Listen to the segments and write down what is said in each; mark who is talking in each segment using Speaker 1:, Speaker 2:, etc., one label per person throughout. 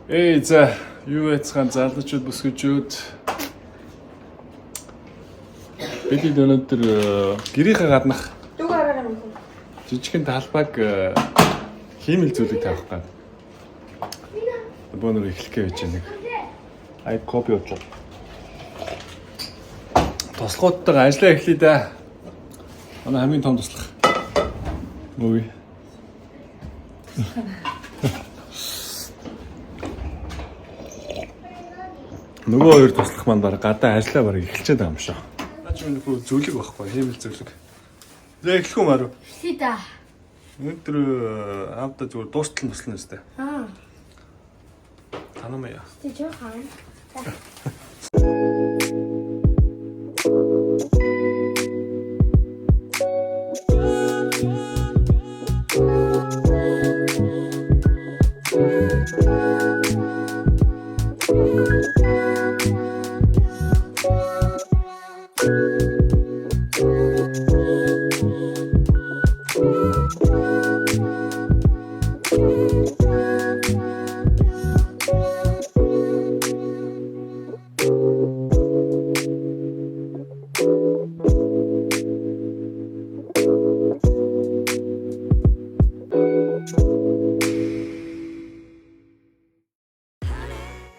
Speaker 1: За юу яцхан залуучууд бүсгүүчүүд бид өнөөдөр гэрийнхээ гаднах жижигхэн талбайг хиймэл зүйлийг тавих гээд бөөнөр эхлэхээ байж нэг ай копи одлоо. Тослогоодтойгоо ажиллаа эхлэе да. Манай хамгийн том туслах. Мөв. Нөгөө хоёр туслах маань баг гадаа ажиллаа бараг эхэлчихэд байгаа юм шиг. Наач юу зүйлэг байхгүй, хиймэл зүйлэг. За эхлэх юм аа.
Speaker 2: Эхлэе да.
Speaker 1: Өнөөдөр аавда зүгээр дуустал маслна өстэй. Танамаа.
Speaker 2: Тэ жоохон.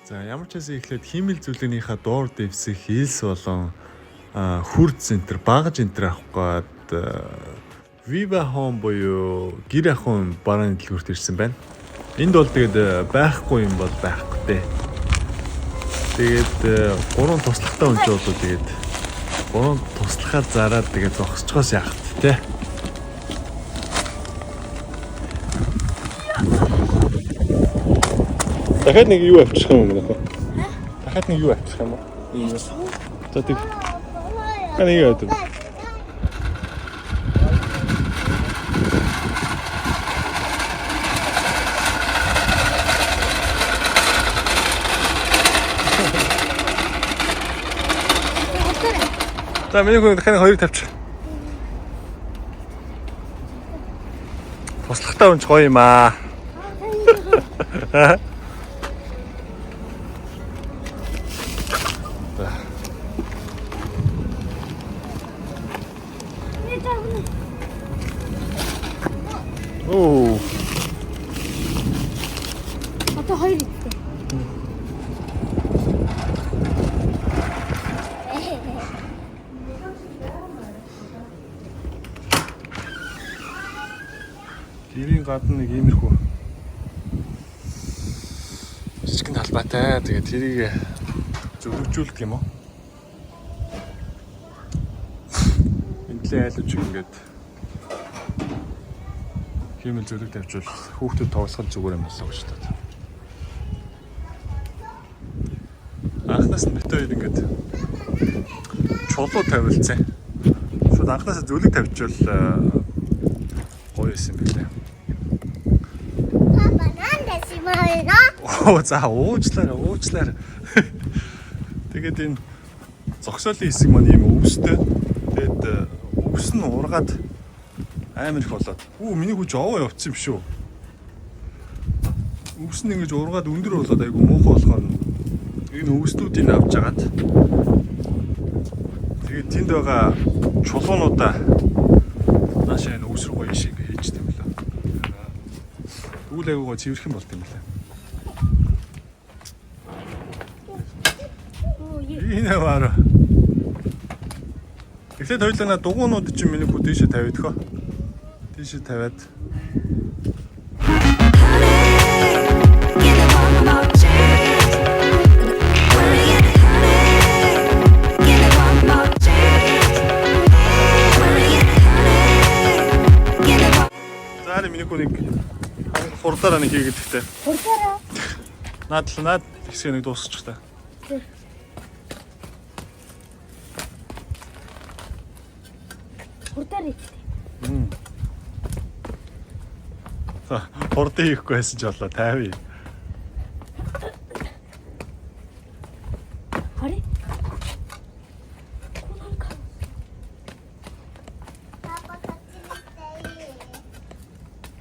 Speaker 1: За ямар ч хэсэг эхлээд хиймэл зүйлгийнхаа доор дэвсэх хилс болон хүрд центр, багаж энтер авах гээд Viva Home буюу гэр ахуйн барааны дэлгүүрт ирсэн байна. Энд бол тэгээд байхгүй юм бол байхгүй дээ. Тэгээд гурван туслахтай хүн ч болоо тэгээд гурван туслахаар зараад тэгээд зогсчихоос яахт те. Дахиад нэг юу авчих юм бэ? Дахиад нэг юу авчих юм бэ? Ийм. За тэг. Каны яа гэдэг. За миний хүн дахиад хоёрыг тавьчих. Туслахтай хүн ч гоё юм аа. Оо.
Speaker 2: Одоо хоёр идэх.
Speaker 1: Гэрийн гадна нэг иймэрхүү жижигхэн талбайтай. Тэгээд тэрийг зөвлөжүүлдэг юм уу? Энтлээ айлж ингээд хиймэл зөвлөг тавьчвал хүүхдүүд тоглоход зүгээр юм болоо гэж боддог. Анхнаас нь бит хоёр ингээд чулуу тавилцсан. Шууд анхнаасаа зөвлөг тавьчвал гоё юм билээ. Оо за уучлаарай. Тэгээд энэ зогсоолын хэсэг маань ийм өвстэй. Тэгээд өвс нь ургаад амар их болоод. Миний хүч овоо явцсан юм шүү. Өвс нь ингэж ургаад өндөр болоод айгу муухай болохоор энэ өвснүүдийг авч агаад. Тэгээд тэнд байгаа чулуунуудаа наашаа энэ өвс рүү гоё шиг ээжтэй юм лээ. Үйл айгуугаа цэвэрхэн болт юм лээ. Энэ ваа. Эхлээд хоёулаа дугуйнууд чинь миний хүү дээшээ тавиад хөө. Дээшээ тавиад. Заари миний хүү нэг хурдаараа нэг хийгээд ихтэй.
Speaker 2: Хурдаараа.
Speaker 1: Наад хэсэг нэг дуусчих та.
Speaker 2: Хурдаар идэх.
Speaker 1: За хурдан хийхгүй байсан ч болоо 50.
Speaker 2: Хари.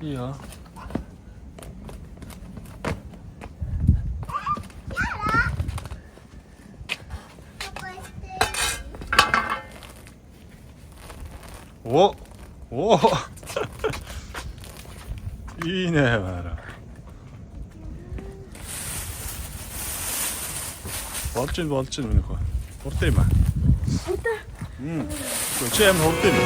Speaker 1: Ja. О. Оо. И нэ бара. Болж ин минийх. Хурд юм аа.
Speaker 2: Хурдаа.
Speaker 1: Чи юм хурд юм.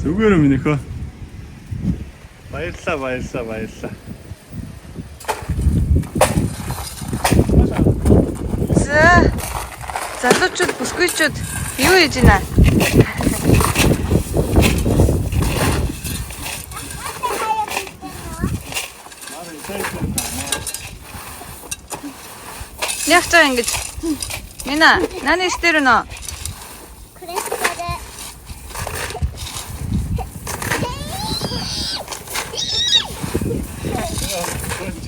Speaker 1: Зүгээр юм нөхөө. Баярлалаа.
Speaker 3: Залуучууд, бүсгүйчүүд юу хийж байна? Яг цаа ингэж. Мина, нани штерү нөө?
Speaker 2: クレスコで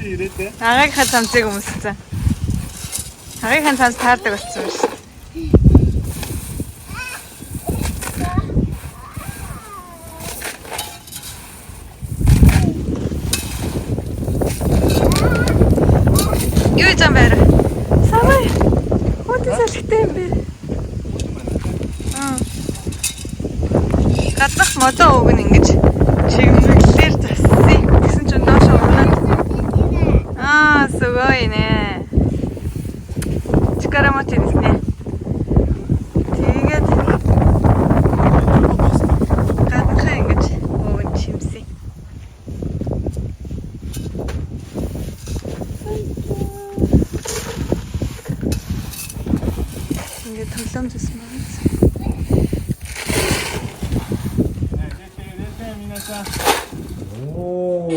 Speaker 1: Чи ирээдээ.
Speaker 3: Агийнхаа цамцыг өмссөн. Агийнхаа цамц таардаг болсон юм шиг. Юу юм бэ? Савай. Хөөс салхитай юм бэ? Гаднах модоо өгн ингэж чигмэглэр зассан. Гэсэн чинь доош унаад.すごいね。力持ちですね。Тэгээд гаднах ингэж өгн чимсэн. Ингээд төлөмжсөн байна.
Speaker 1: Оо.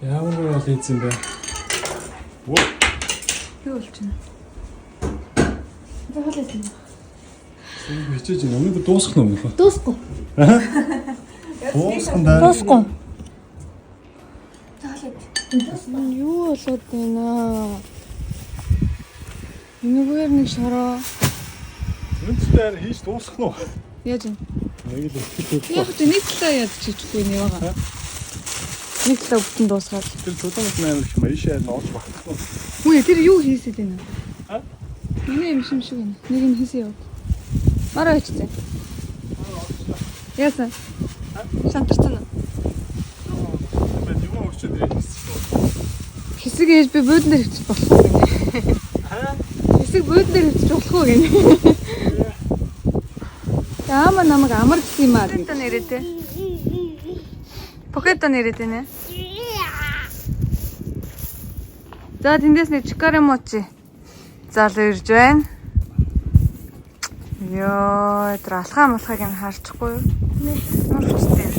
Speaker 1: Ямар гоо хийцэн бэ? Оо.
Speaker 3: Юу болж байна?
Speaker 2: зохиолсон.
Speaker 1: Сүүг хичээж байна. Өнөөдөр дуусах нь өмнөх.
Speaker 2: Дуусгүй.
Speaker 1: Дуусгандаа.
Speaker 2: Дуусгүй.
Speaker 3: Юу болоод байна? Энэгээр нэг шороо.
Speaker 1: Өнөөдөр хийж дуусах нь уу?
Speaker 3: Яаж юм?
Speaker 1: Нэг л ихтэй
Speaker 3: Яг ч нэг талаа яаж чижгүй нэ байгаа. Нэг талаа бүтэн дуусгаад.
Speaker 1: тэр тулаамт амар их маашаа ноож багтахгүй.
Speaker 3: Үгүй тэр юу хийсэд байна?
Speaker 1: А?
Speaker 3: Миний юм шиг байна. Нэг нь хийсэн яв. Мараа очсон. Яасан? Шантарсан уу?
Speaker 1: Бод юм өгч дээ.
Speaker 3: Хэсэг ээж би буудан дээр хэвчих болох уу гинэ.
Speaker 1: Аа?
Speaker 3: Хэсэг буудан дээр хэвчих болох уу гинэ. Яама намайг амар гэсэн юм аа. Покето нэрэдэ. Покето нэрэдэ нэ. За тэндээс нэг чикаремочи залуу ирж байна. Йоо, тэр алхаа малхаг юм харчихгүй юу? Ямар хүчтэй.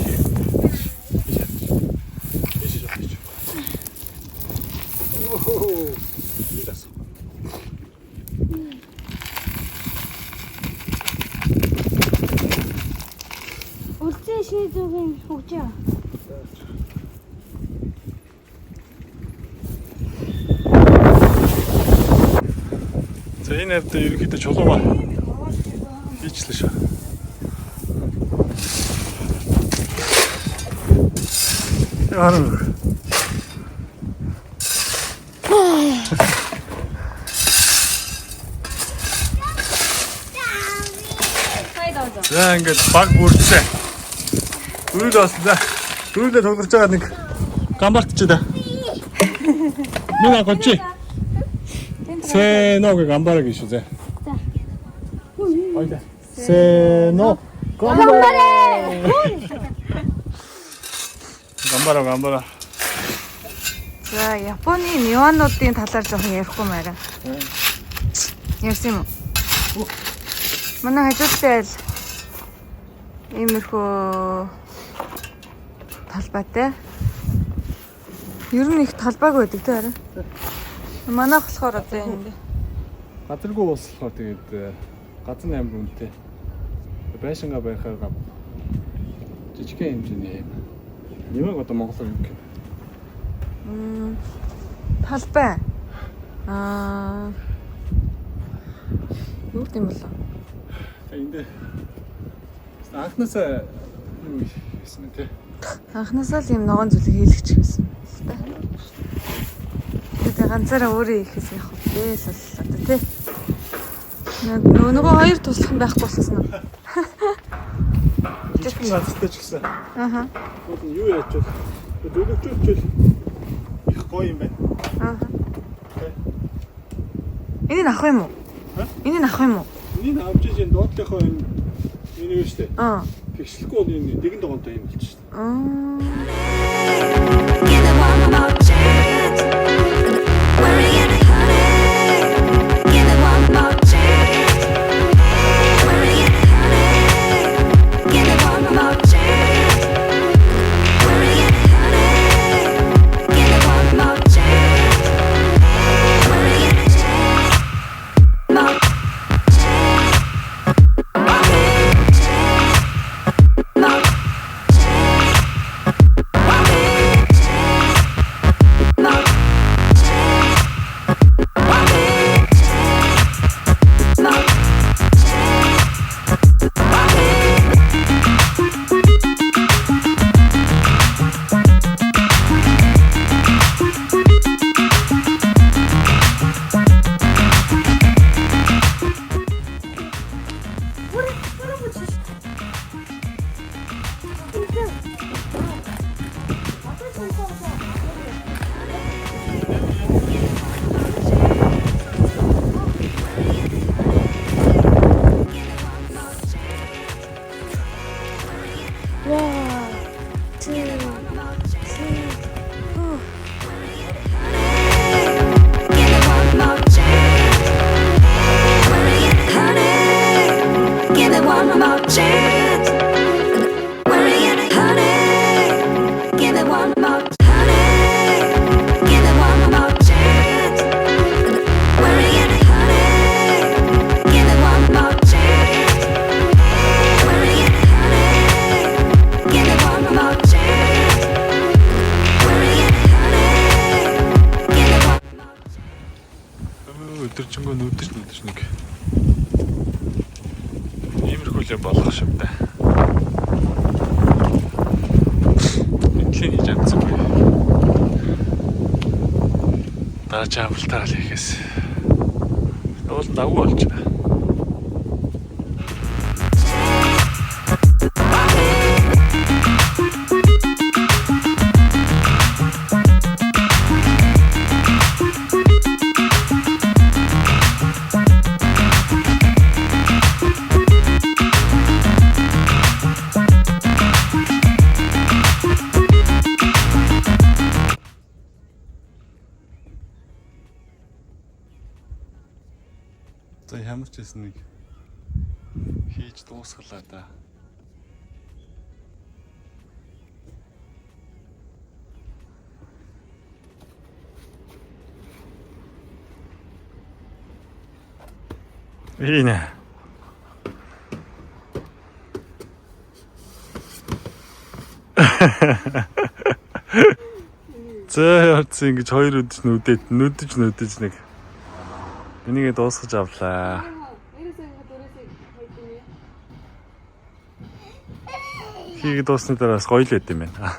Speaker 2: Үлцэн шийдвэрийн хөгжөө.
Speaker 1: За энэ хэвдээ ерөнхийдөө чулууга хийчлээ шүү. Яаран. За ингээд баг бүрдсэн. Дөрүл басна. Дөрүлээ тоглож байгаа нэг гамбартч да. Мина гочи. Сено гэ гамбараг шүү зэ.
Speaker 2: За.
Speaker 1: Ойда. Сено гамбара.
Speaker 3: За Японы нюануудын талаар жоохон ярихгүй маяг. Ярьсан юм уу? Манай хажуудтай л иймэрхүү талбайтай. Ер нь их талбайг байдаг те хараа. Манайх болохоор одоо энэ
Speaker 1: Гадаргүй уус болохоор тэгээд газар амар үнэтэй. Байшингаа байхаар жижигхэн хэмжээний юм. Нэмэг одоо Монголоор юу гэх юм?
Speaker 3: Талбай. Юу гэм болоо?
Speaker 1: Энд анхнаасаа юу хийсэн те?
Speaker 3: Анхнаасаа л юм ногоон зүйлийг хийлгэж байсан. Тэгээд ганцаараа өөрөө хийхээс яах вэ? Соллоо та тий. Нөгөө хоёр туслах нь байхгүй болсон уу?
Speaker 1: Жижигхэн газартай ч гэсэн.
Speaker 3: Аха.
Speaker 1: Гол нь юу яаж вэ? Дөлөвчөж их гоё юм байна.
Speaker 3: Аха. Энийг авах юм уу? Энийг авах юм уу?
Speaker 1: Энийг авч ижин доотлохоо энэ юу штэ. Тэгшлэхгүй бол энэ нэгэн догоонтой юм болчих штэ. Өдөржингөө нүдэж нэг иймэрхүүлээ болох юм да. Энэний жанц уу. Дараа авалтаа л хийхээс уул дагуу болж байна. За ямар ч байсан нэг хийж дуусгалаа да. Ирина. За яарч ингэж хоёр өдөж нүдэж нэг энийг дуусгаж авлаа. Хийгээд дуусны дараас гоё л байд юм байна.